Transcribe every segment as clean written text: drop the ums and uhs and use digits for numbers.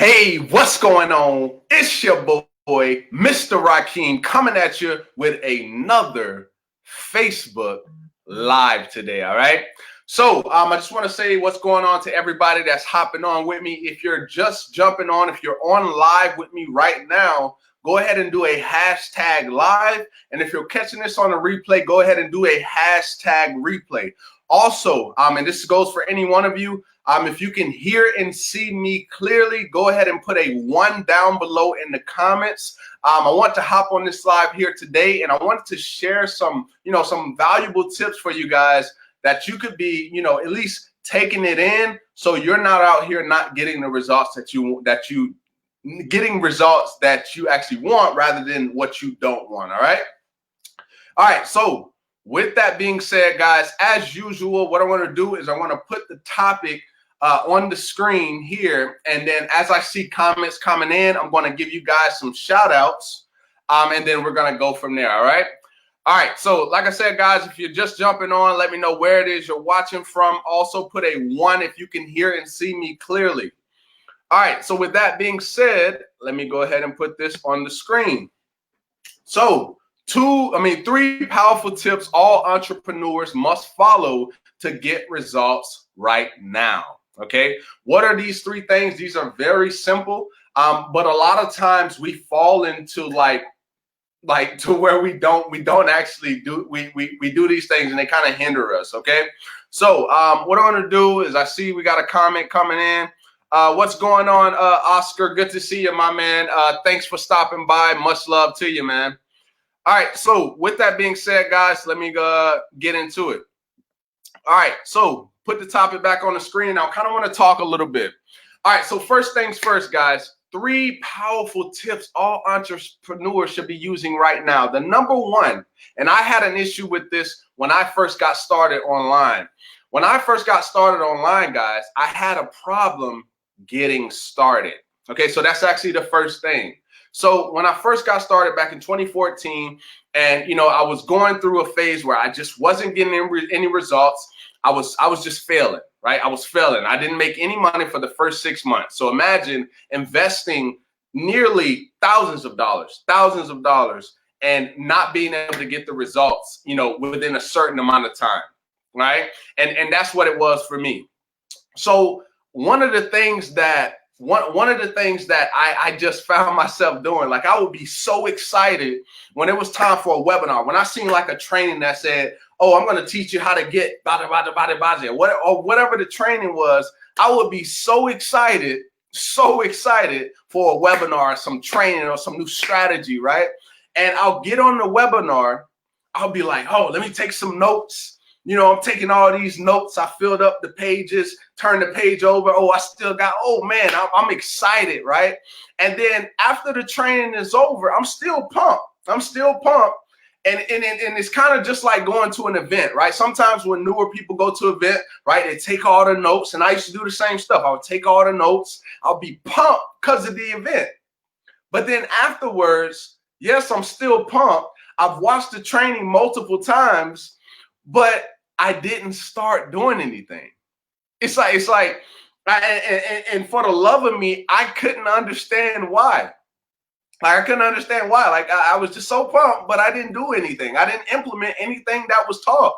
Hey, what's going on? It's your boy, Mr. Rakeem, coming at you with another Facebook Live today, all right? So I just want to say what's going on to everybody that's hopping on with me. If you're just jumping on, if you're on live with me right now, go ahead and do a hashtag live. And if you're catching this on a replay, go ahead and do a hashtag replay. Also, and this goes for any one of you, if you can hear and see me clearly, go ahead and put a 1 down below in the comments. I want to hop on this live here today, and I wanted to share some valuable tips for you guys that you could be, at least taking it in, so you're not out here not getting the results that you getting results that you actually want rather than what you don't want. All right. So with that being said, guys, as usual, what I want to do is I want to put the topic on the screen here, and then as I see comments coming in, I'm going to give you guys some shout outs, and then we're going to go from there. All right, so like I said, guys, if you're just jumping on, let me know where it is you're watching from. Also put a 1 if you can hear and see me clearly. All right, so with that being said, let me go ahead and put this on the screen. So 3 powerful tips all entrepreneurs must follow to get results right now. Okay, what are these 3 things? These are very simple, but a lot of times we fall into like to where we don't actually do we do these things and they kind of hinder us. Okay, so what I want to do is I see we got a comment coming in. What's going on, Oscar? Good to see you, my man. Thanks for stopping by. Much love to you, man. All right, so with that being said, guys, let me get into it. All right, so put the topic back on the screen. I kind of want to talk a little bit. All right, so first things first, guys, 3 powerful tips all entrepreneurs should be using right now. The number 1, and I had an issue with this when I first got started online. When I first got started online, guys, I had a problem getting started. Okay, so that's actually the first thing. So when I first got started back in 2014, and I was going through a phase where I just wasn't getting any results. I was just failing, right? I was failing. I didn't make any money for the first 6 months. So imagine investing nearly thousands of dollars, and not being able to get the results, within a certain amount of time, right? And that's what it was for me. So one of the things that I just found myself doing, like I would be so excited when it was time for a webinar. When I seen like a training that said, "Oh, I'm going to teach you how to get bada, or whatever the training was," I would be so excited for a webinar, some training or some new strategy, right? And I'll get on the webinar. I'll be like, "Oh, let me take some notes." I'm taking all these notes. I filled up the pages, turned the page over. Oh, I still got, oh man, I'm excited, right? And then after the training is over, I'm still pumped. And it's kind of just like going to an event, right? Sometimes when newer people go to an event, right, they take all the notes. And I used to do the same stuff. I would take all the notes. I'll be pumped because of the event. But then afterwards, yes, I'm still pumped. I've watched the training multiple times, but I didn't start doing anything. It's like, and for the love of me, I couldn't understand why. Like I couldn't understand why. Like I was just so pumped, but I didn't do anything. I didn't implement anything that was taught.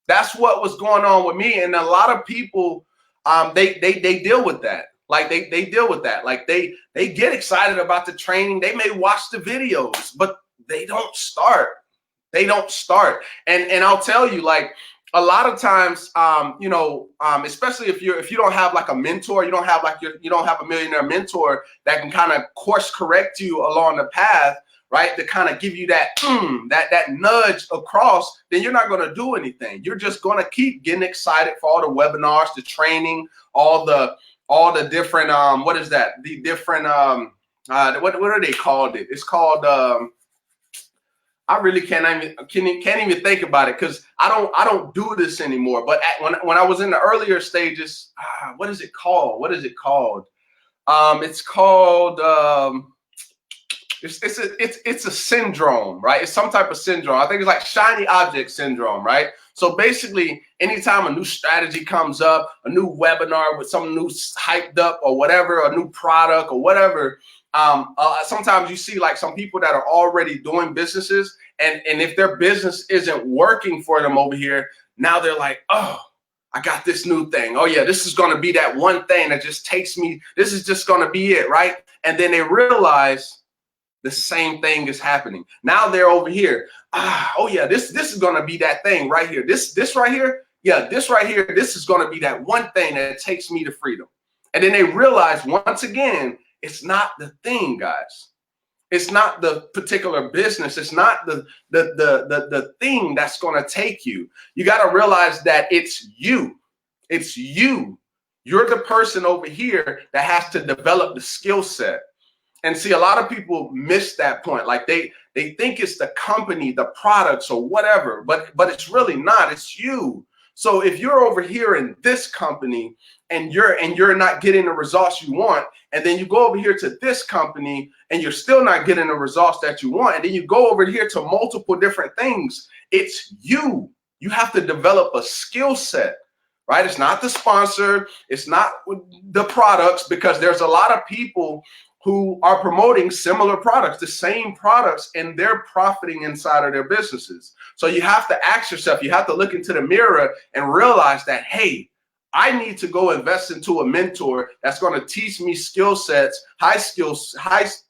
That's what was going on with me. And a lot of people, they deal with that. Like they deal with that. Like they get excited about the training. They may watch the videos, but they don't start. And I'll tell you, like a lot of times, especially if you don't have like a mentor, you don't have a millionaire mentor that can kind of course correct you along the path, right? To kind of give you that nudge across, then you're not going to do anything. You're just going to keep getting excited for all the webinars, the training, all the different what is that? The different what are they called? It's called I really can't even think about it because I don't do this anymore. But when I was in the earlier stages, what is it called? It's called it's a syndrome, right? It's some type of syndrome. I think it's like shiny object syndrome, right? So basically, anytime a new strategy comes up, a new webinar with some new hyped up or whatever, a new product or whatever, sometimes you see like some people that are already doing businesses, and if their business isn't working for them over here, now they're like, oh, I got this new thing. Oh yeah, this is going to be that one thing that just takes me, this is just going to be it, right? And then they realize the same thing is happening. Now they're over here. Oh yeah, this is going to be that thing right here. This right here, yeah, this right here, this is going to be that one thing that takes me to freedom. And then they realize once again, it's not the thing, guys. It's not the particular business. It's not the thing that's going to take you. You got to realize that it's you. It's you. You're the person over here that has to develop the skill set. And see, a lot of people miss that point. Like they think it's the company, the products or whatever, but it's really not. It's you. So if you're over here in this company and you're not getting the results you want, and then you go over here to this company and you're still not getting the results that you want, and then you go over here to multiple different things, it's you. You have to develop a skill set, right? It's not the sponsor, it's not the products, because there's a lot of people who are promoting similar products, the same products, and they're profiting inside of their businesses. So you have to ask yourself, you have to look into the mirror and realize that, hey, I need to go invest into a mentor that's going to teach me skill sets, skill sets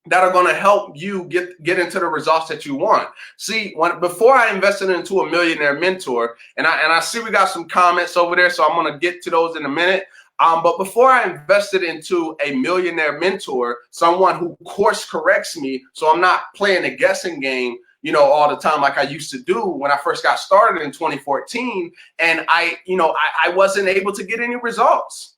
that are going to help you get into the results that you want. See, before I invested into a millionaire mentor, and I see we got some comments over there, so I'm going to get to those in a minute. But before I invested into a millionaire mentor, someone who course corrects me, so I'm not playing a guessing game, all the time like I used to do when I first got started in 2014, and I wasn't able to get any results.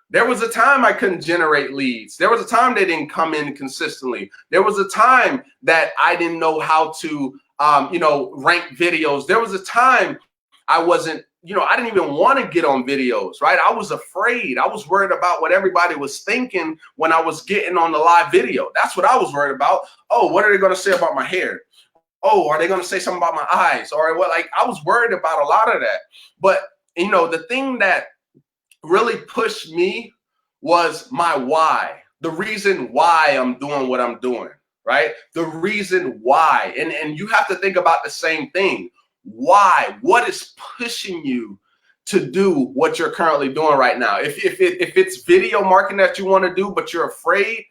There was a time I couldn't generate leads. There was a time they didn't come in consistently. There was a time that I didn't know how to, rank videos. There was a time I wasn't, I didn't even want to get on videos, right? I was afraid. I was worried about what everybody was thinking when I was getting on the live video. That's what I was worried about. Oh, what are they going to say about my hair? Oh, are they going to say something about my eyes? Or what? Like, I was worried about a lot of that. But, the thing that really pushed me was my why, the reason why I'm doing what I'm doing, right? The reason why. And you have to think about the same thing. Why? What is pushing you to do what you're currently doing right now? If it's video marketing that you want to do, but you're afraid,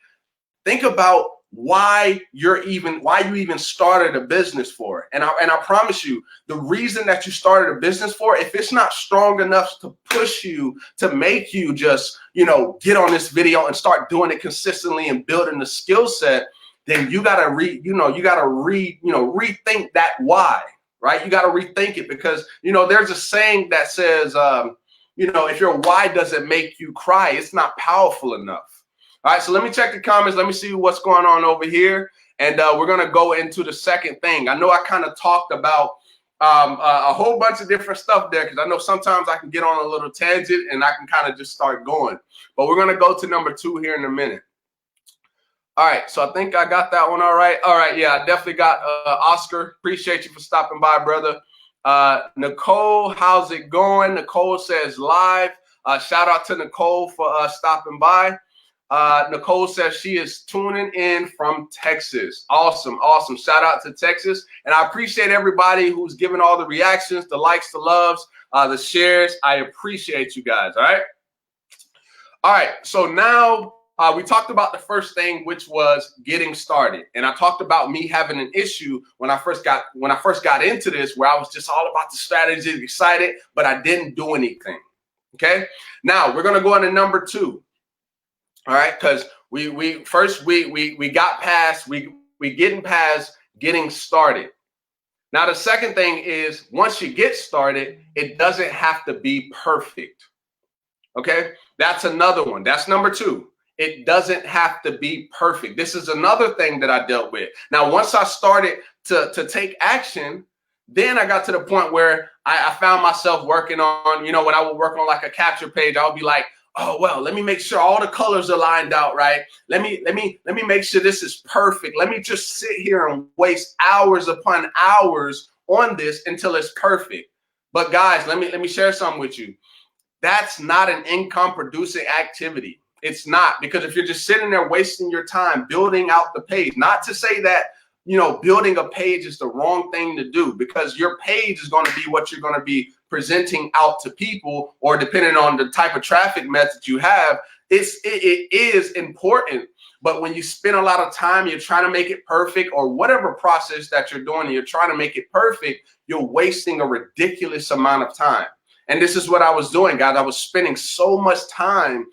think about why you even started a business for. And I promise you, the reason that you started a business for, if it's not strong enough to push you, to make you just, get on this video and start doing it consistently and building the skill set, then you gotta rethink that why. Right? You got to rethink it, because, there's a saying that says, if your why doesn't make you cry, it's not powerful enough. All right. So let me check the comments. Let me see what's going on over here. And we're going to go into the second thing. I know I kind of talked about a whole bunch of different stuff there, because I know sometimes I can get on a little tangent and I can kind of just start going. But we're going to go to number 2 here in a minute. All right, so I think I got that one all right. All right, yeah, I definitely got Oscar. Appreciate you for stopping by, brother. Nicole, how's it going? Nicole says live. Shout out to Nicole for stopping by. Nicole says she is tuning in from Texas. Awesome, awesome. Shout out to Texas. And I appreciate everybody who's giving all the reactions, the likes, the loves, the shares. I appreciate you guys, all right? All right, so now we talked about the first thing, which was getting started. And I talked about me having an issue when I first got into this, where I was just all about the strategy, excited, but I didn't do anything. Okay. Now we're going to go into number 2. All right. Because we got past, we getting past getting started. Now, the second thing is, once you get started, it doesn't have to be perfect. Okay. That's another one. That's number 2. It doesn't have to be perfect. This is another thing that I dealt with. Now, once I started to take action, then I got to the point where I found myself working on, when I would work on like a capture page, I would be like, oh, well, let me make sure all the colors are lined out right. Let me make sure this is perfect. Let me just sit here and waste hours upon hours on this until it's perfect. But guys, let me share something with you. That's not an income producing activity. It's not, because if you're just sitting there wasting your time building out the page, not to say that, you know, building a page is the wrong thing to do, because your page is going to be what you're going to be presenting out to people, or depending on the type of traffic method you have, it is important. But when you spend a lot of time, you're trying to make it perfect, or whatever process that you're doing, and you're trying to make it perfect, you're wasting a ridiculous amount of time. And this is what I was doing, guys. I was spending so much time,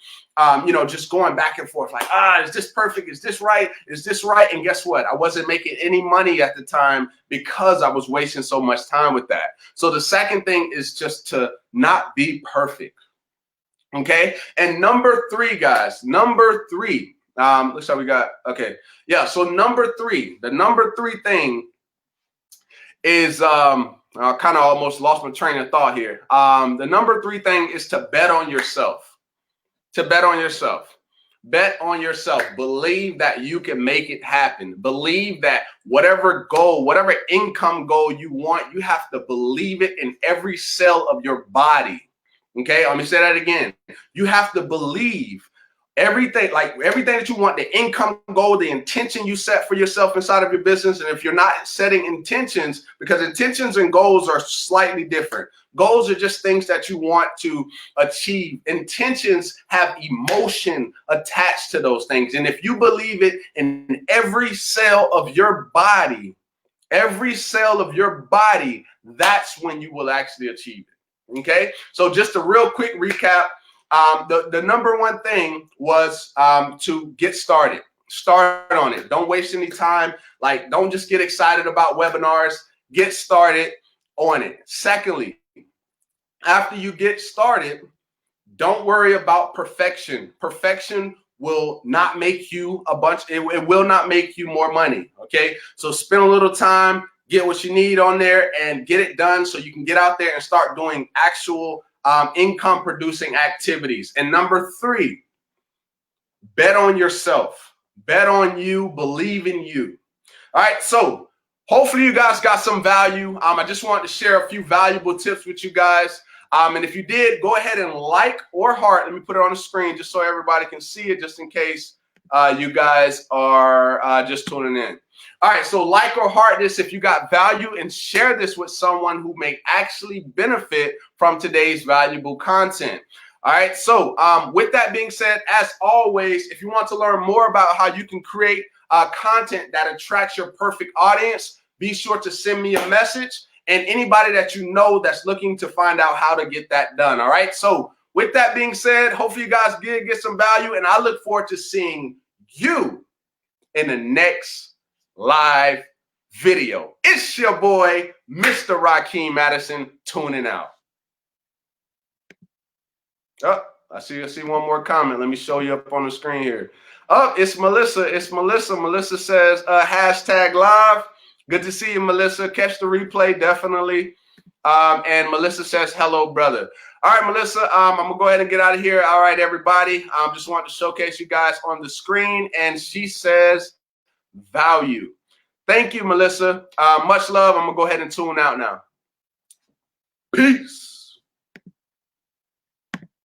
you know, just going back and forth, like, is this perfect? Is this right? Is this right? And guess what? I wasn't making any money at the time because I was wasting so much time with that. So the second thing is just to not be perfect. Okay. And number three, guys, number three, looks like we got, okay. Yeah. So number three, the number three thing is, I kind of almost lost my train of thought here. The number three thing is to bet on yourself. To bet on yourself. Bet on yourself. Believe that you can make it happen. Believe that whatever goal, whatever income goal you want, you have to believe it in every cell of your body. Okay, let me say that again. You have to believe everything, like everything that you want, the income goal, the intention you set for yourself inside of your business. And if you're not setting intentions, because intentions and goals are slightly different. Goals are just things that you want to achieve. Intentions have emotion attached to those things. And if you believe it in every cell of your body, that's when you will actually achieve it. Okay, so just a real quick recap. The number one thing was to get started. Start on it. Don't waste any time. Like, don't just get excited about webinars. Get started on it. Secondly, after you get started, don't worry about perfection. Perfection will not make you it will not make you more money. Okay, so spend a little time, get what you need on there, and get it done so you can get out there and start doing actual income producing activities. And number three, bet on yourself. Bet on you. Believe in you. All right, so hopefully you guys got some value. I just wanted to share a few valuable tips with you guys. And if you did, go ahead and like or heart. Let me put it on the screen just so everybody can see it, just in case you guys are just tuning in. All right, so like or heart this if you got value, and share this with someone who may actually benefit from today's valuable content. All right, so with that being said, as always, if you want to learn more about how you can create content that attracts your perfect audience, be sure to send me a message, and anybody that you know that's looking to find out how to get that done. All right, so with that being said, hopefully you guys did get some value, and I look forward to seeing you in the next live video. It's your boy, Mr. Rakeem Madison, tuning out. Oh, I see one more comment. Let me show you up on the screen here. Oh, it's Melissa. It's Melissa. Melissa says, hashtag live. Good to see you, Melissa. Catch the replay, definitely. And Melissa says, hello, brother. All right, Melissa, I'm going to go ahead and get out of here. All right, everybody. Just want to showcase you guys on the screen. And she says, value. Thank you, Melissa. Much love. I'm going to go ahead and tune out now. Peace.